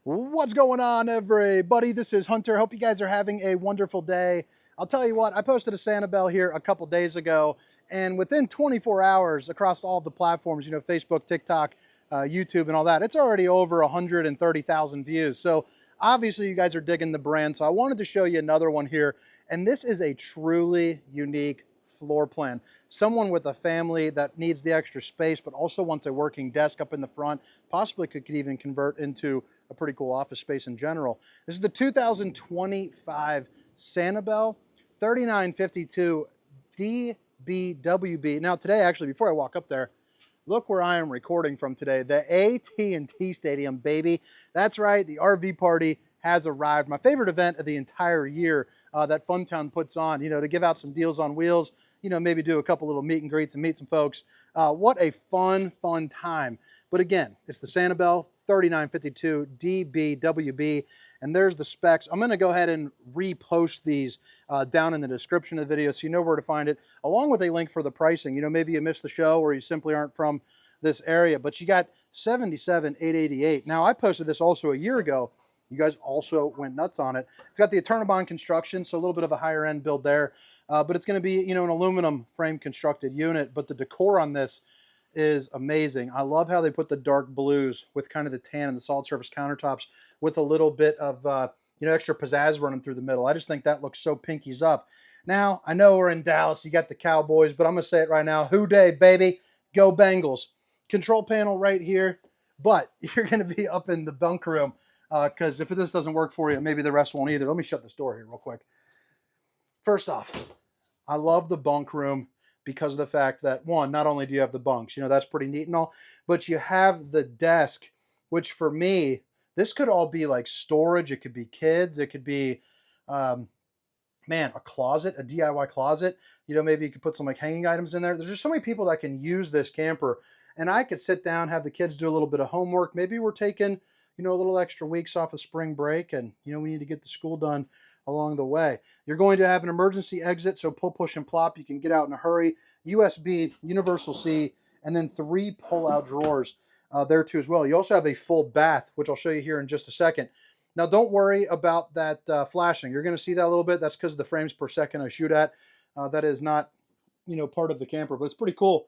What's going on, everybody? This is Hunter. Hope you guys are having a wonderful day. I'll tell you what, I posted a Sanibel here a couple days ago, and within 24 hours across all the platforms, Facebook, TikTok, YouTube, and all that, it's already over 130,000 views. So obviously you guys are digging the brand. So I wanted to show you another one here, and this is a truly unique floor plan. Someone with a family that needs the extra space, but also wants a working desk up in the front, possibly could even convert into a pretty cool office space in general. This is the 2025 Sanibel 3952FBWB. Now today, actually, before I walk up there, look where I am recording from today. The AT&T Stadium, baby. That's right, the RV party has arrived. My favorite event of the entire year that Funtown puts on, to give out some deals on wheels, maybe do a couple little meet and greets and meet some folks. What a fun time. But again, it's the Sanibel 3952FBWB, and there's the specs. I'm going to go ahead and repost these down in the description of the video so you know where to find it, along with a link for the pricing. Maybe you missed the show or you simply aren't from this area, but you got $77,888. Now, I posted this also a year ago. You guys also went nuts on it. It's got the Eternabond construction, so a little bit of a higher end build there, but it's going to be, an aluminum frame constructed unit. But the decor on this is amazing. I love how they put the dark blues with kind of the tan and the solid surface countertops with a little bit of extra pizzazz running through the middle. I just think that looks so pinkies up. Now, I know we're in Dallas, you got the Cowboys, but I'm going to say it right now. Who day, baby? Go Bengals. Control panel right here, but you're going to be up in the bunk room because if this doesn't work for you, maybe the rest won't either. Let me shut this door here real quick. First off, I love the bunk room because of the fact that, one, not only do you have the bunks, that's pretty neat and all, but you have the desk, which for me, this could all be like storage. It could be kids. It could be, a closet, a DIY closet. Maybe you could put some like hanging items in there. There's just so many people that can use this camper. And I could sit down, have the kids do a little bit of homework. Maybe we're taking, a little extra weeks off of spring break and, we need to get the school done along the way. You're going to have an emergency exit, so pull, push, and plop. You can get out in a hurry. USB, universal C, and then 3 pull-out drawers there too as well. You also have a full bath, which I'll show you here in just a second. Now, don't worry about that flashing. You're going to see that a little bit. That's because of the frames per second I shoot at. That is not, part of the camper, but it's pretty cool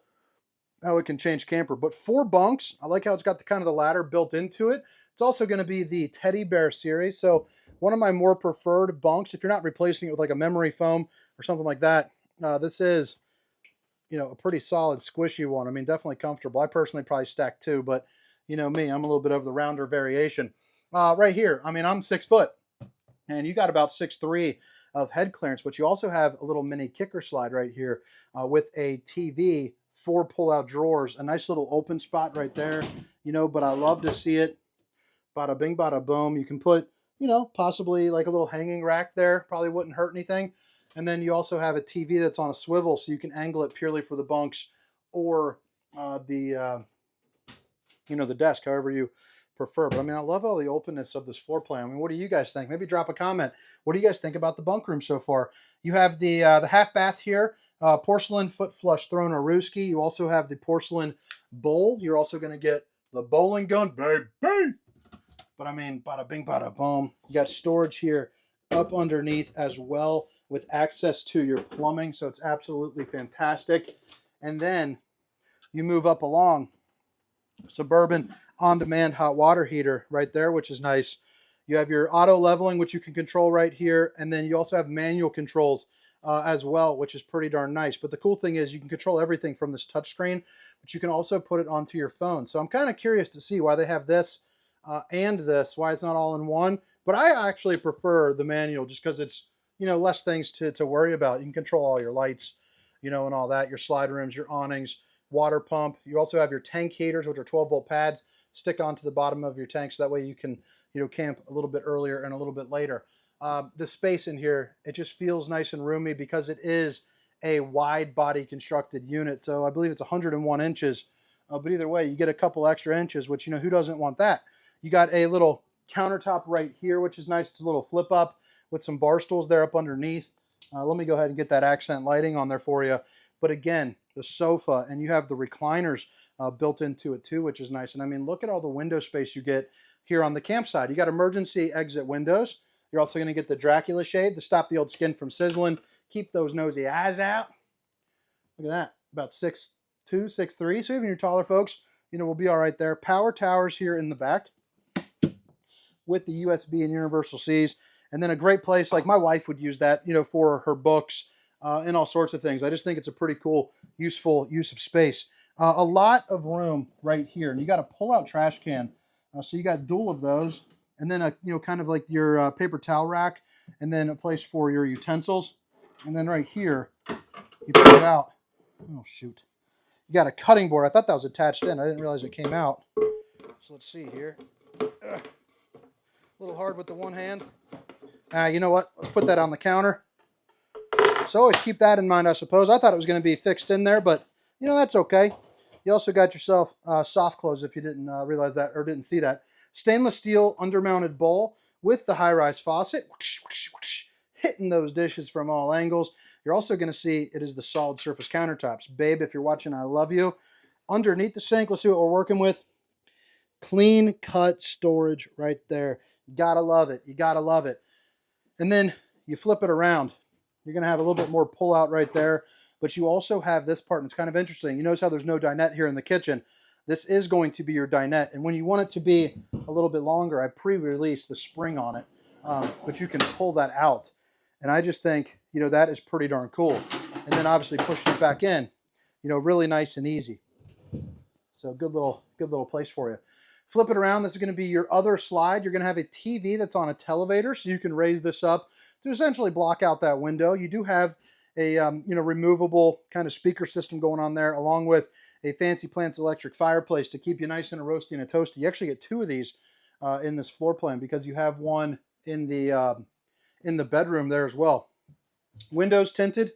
how it can change camper. But 4 bunks. I like how it's got the kind of the ladder built into it. It's also going to be the Teddy Bear series. So one of my more preferred bunks, if you're not replacing it with like a memory foam or something like that, this is, a pretty solid squishy one. I mean, definitely comfortable. I personally probably stack 2, but me, I'm a little bit of the rounder variation. Right here, I mean, I'm 6 foot and you got about 6'3" of head clearance, but you also have a little mini kicker slide right here with a TV, 4 pull-out drawers, a nice little open spot right there, but I love to see it. Bada bing, bada boom. You can put, possibly like a little hanging rack there. Probably wouldn't hurt anything. And then you also have a TV that's on a swivel, so you can angle it purely for the bunks or the desk, however you prefer. But I mean, I love all the openness of this floor plan. I mean, what do you guys think? Maybe drop a comment. What do you guys think about the bunk room so far? You have the half bath here, porcelain foot flush throne or rooski. You also have the porcelain bowl. You're also going to get the bowling gun, baby. But I mean, bada bing, bada boom. You got storage here up underneath as well with access to your plumbing. So it's absolutely fantastic. And then you move up along. Suburban on-demand hot water heater right there, which is nice. You have your auto leveling, which you can control right here. And then you also have manual controls as well, which is pretty darn nice. But the cool thing is you can control everything from this touchscreen, but you can also put it onto your phone. So I'm kind of curious to see why they have this and this, why it's not all in one. But I actually prefer the manual just because it's, less things to worry about. You can control all your lights, and all that, your slide rooms, your awnings, water pump. You also have your tank heaters, which are 12-volt pads, stick onto the bottom of your tank so that way you can, camp a little bit earlier and a little bit later. The space in here, it just feels nice and roomy because it is a wide body constructed unit. So I believe it's 101 inches. But either way, you get a couple extra inches, which, who doesn't want that? You got a little countertop right here, which is nice. It's a little flip up with some bar stools there up underneath. Let me go ahead and get that accent lighting on there for you. But again, the sofa, and you have the recliners built into it too, which is nice. And I mean, look at all the window space you get here on the campsite. You got emergency exit windows. You're also going to get the Dracula shade to stop the old skin from sizzling. Keep those nosy eyes out. Look at that, about 6'2", 6'3". So even your taller folks, you know, will be all right there. Power towers here in the back with the USB and universal Cs. And then a great place, like my wife would use that, you know, for her books and all sorts of things. I just think it's a pretty cool, useful use of space. A lot of room right here. And you got a pull-out trash can. So you got dual of those. And then, you know, kind of like your paper towel rack. And then a place for your utensils. And then right here, you pull it out. Oh, shoot. You got a cutting board. I thought that was attached in. I didn't realize it came out. So let's see here. A little hard with the one hand. You know what? Let's put that on the counter. So always keep that in mind, I suppose. I thought it was going to be fixed in there, but, you know, that's okay. You also got yourself soft close if you didn't realize that or didn't see that. Stainless steel undermounted bowl with the high-rise faucet. Whoosh, whoosh, whoosh, hitting those dishes from all angles. You're also going to see it is the solid surface countertops. Babe, if you're watching, I love you. Underneath the sink, let's see what we're working with. Clean cut storage right there. You gotta love it. You gotta love it. And then you flip it around. You're going to have a little bit more pull out right there. But you also have this part, and it's kind of interesting. You notice how there's no dinette here in the kitchen. This is going to be your dinette. And when you want it to be a little bit longer, I pre-released the spring on it. But you can pull that out. And I just think, you know, that is pretty darn cool. And then obviously pushing it back in, you know, really nice and easy. So good little place for you. Flip it around. This is going to be your other slide. You're going to have a TV that's on a televator, so you can raise this up to essentially block out that window. You do have a you know, removable kind of speaker system going on there, along with a Fancy Plants electric fireplace to keep you nice and roasty and a toasty. You actually get two of these in this floor plan because you have one in the bedroom there as well. Windows tinted,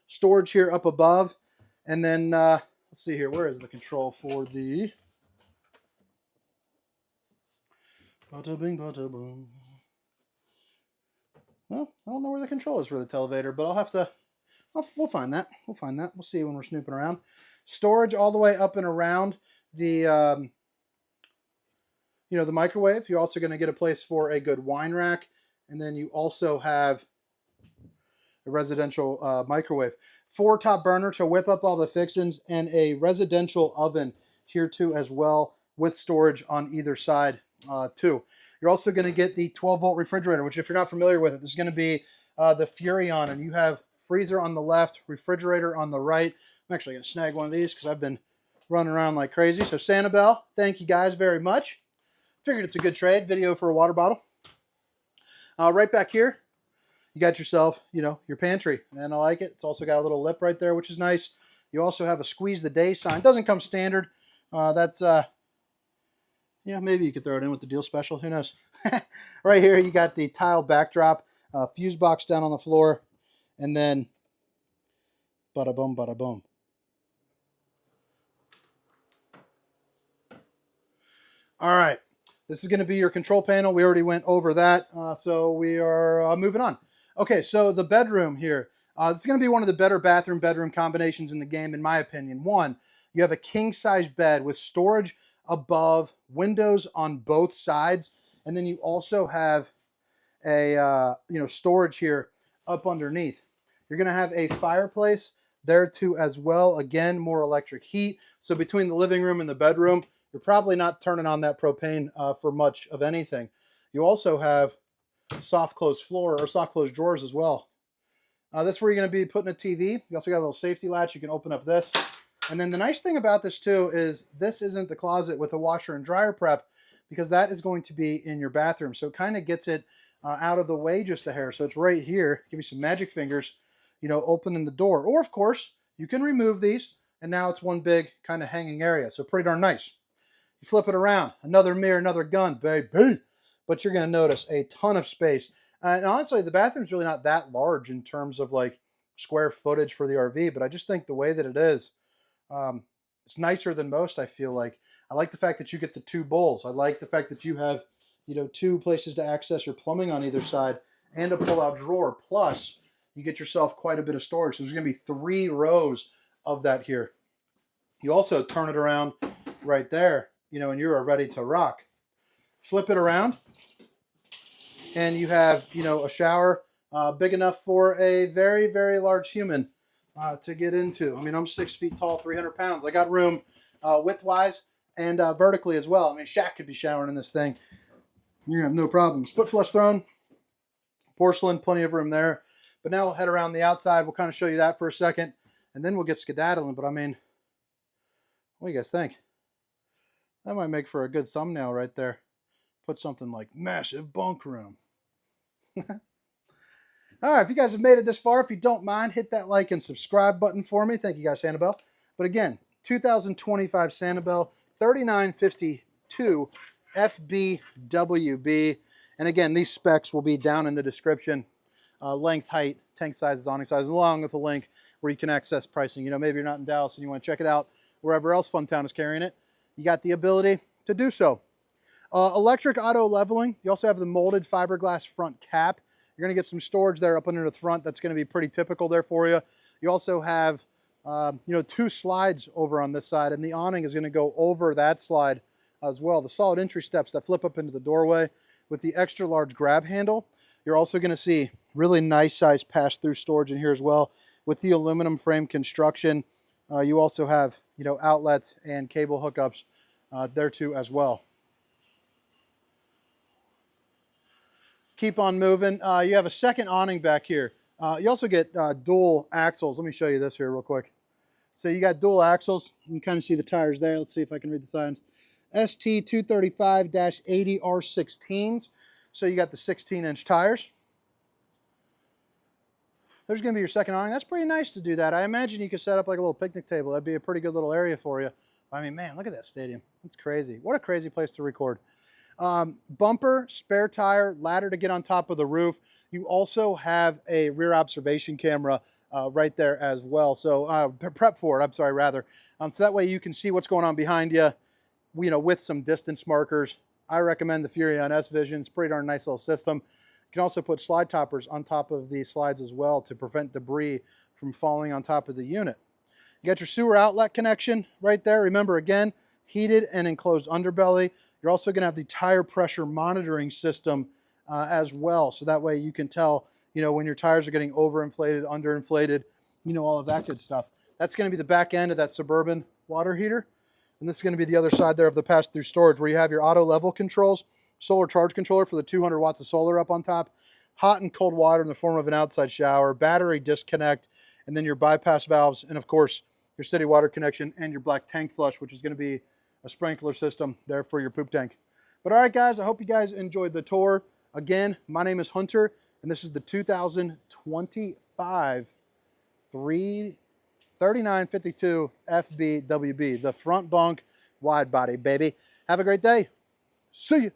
storage here up above, and then let's see here. Where is the control for the? Bada bing, bada boom. Well, I don't know where the control is for the televator, but I'll have to. We'll find that. We'll find that. We'll see when we're snooping around. Storage all the way up and around the, you know, the microwave. You're also going to get a place for a good wine rack, and then you also have a residential microwave. 4 top burner to whip up all the fixings, and a residential oven here too as well, with storage on either side too. You're also going to get the 12-volt refrigerator, which if you're not familiar with it, this is going to be the Furrion, and you have freezer on the left, refrigerator on the right. I'm actually going to snag one of these because I've been running around like crazy. So Sanibel, thank you guys very much. Figured it's a good trade. Video for a water bottle. Right back here, you got yourself, you know, your pantry, and I like it. It's also got a little lip right there, which is nice. You also have a squeeze the day sign. Doesn't come standard. That's yeah, maybe you could throw it in with the deal special. Who knows? Right here, you got the tile backdrop, fuse box down on the floor, and then bada boom, bada boom. All right, this is going to be your control panel. We already went over that, so we are moving on. Okay, so the bedroom here. This is going to be one of the better bathroom-bedroom combinations in the game, in my opinion. One, you have a king-size bed with storage above, windows on both sides, and then you also have a you know, storage here up underneath. You're going to have a fireplace there too as well. Again, more electric heat. So between the living room and the bedroom, you're probably not turning on that propane for much of anything. You also have soft close floor or soft close drawers as well. This is where you're going to be putting a TV. You also got a little safety latch. You can open up this. And then the nice thing about this too is this isn't the closet with a washer and dryer prep, because that is going to be in your bathroom. So it kind of gets it out of the way just a hair. So it's right here. Give me some magic fingers, you know, opening the door. Or of course, you can remove these and now it's one big kind of hanging area. So pretty darn nice. You flip it around, another mirror, another gun, baby. But you're going to notice a ton of space. And honestly, the bathroom's really not that large in terms of like square footage for the RV, but I just think the way that it is, it's nicer than most, I feel like. I like the fact that you get the 2 bowls. I like the fact that you have, you know, 2 places to access your plumbing on either side and a pull-out drawer. Plus, you get yourself quite a bit of storage. So there's going to be 3 rows of that here. You also turn it around right there, you know, and you are ready to rock. flip it around, and you have, you know, a shower big enough for a very, very large human to get into. I mean, I'm 6 feet tall, 300 pounds. I got room width-wise and vertically as well. I mean, Shaq could be showering in this thing. You're gonna have no problems. Foot flush throne, porcelain, plenty of room there. But now we'll head around the outside. We'll kind of show you that for a second, and then we'll get skedaddling. But I mean, what do you guys think? That might make for a good thumbnail right there. Put something like massive bunk room. All right, if you guys have made it this far, if you don't mind, hit that like and subscribe button for me. Thank you guys, Sanibel. But again, 2025 Sanibel 3952 FBWB. And again, these specs will be down in the description. Length, height, tank sizes, awning sizes, along with a link where you can access pricing. You know, maybe you're not in Dallas and you want to check it out wherever else Funtown is carrying it. You got the ability to do so. Electric auto leveling. You also have the molded fiberglass front cap. You're going to get some storage there up under the front. That's going to be pretty typical there for you. You also have, you know, 2 slides over on this side, and the awning is going to go over that slide as well. The solid entry steps that flip up into the doorway with the extra large grab handle. You're also going to see really nice size pass-through storage in here as well with the aluminum frame construction. You also have, you know, outlets and cable hookups there too as well. Keep on moving. You have a second awning back here. You also get dual axles. Let me show you this here real quick. So you got dual axles. You can kind of see the tires there. Let's see if I can read the signs. ST 235-80 R16s. So you got the 16-inch tires. There's going to be your second awning. That's pretty nice to do that. I imagine you could set up like a little picnic table. That'd be a pretty good little area for you. I mean, man, look at that stadium. That's crazy. What a crazy place to record. Bumper, spare tire, ladder to get on top of the roof. You also have a rear observation camera right there as well. So prep for it, I'm sorry, rather. So that way you can see what's going on behind you, know, with some distance markers. I recommend the Furrion S Vision. It's a pretty darn nice little system. You can also put slide toppers on top of these slides as well to prevent debris from falling on top of the unit. You got your sewer outlet connection right there. Remember, again, heated and enclosed underbelly. You're also going to have the tire pressure monitoring system as well. So that way you can tell, you know, when your tires are getting overinflated, underinflated, you know, all of that good stuff. That's going to be the back end of that Suburban water heater. And this is going to be the other side there of the pass-through storage where you have your auto level controls, solar charge controller for the 200 watts of solar up on top, hot and cold water in the form of an outside shower, battery disconnect, and then your bypass valves, and of course, your city water connection and your black tank flush, which is going to be a sprinkler system there for your poop tank. But all right, guys, I hope you guys enjoyed the tour. Again, my name is Hunter, and this is the 2025 3952 FBWB, the front bunk wide body, baby. Have a great day. See you.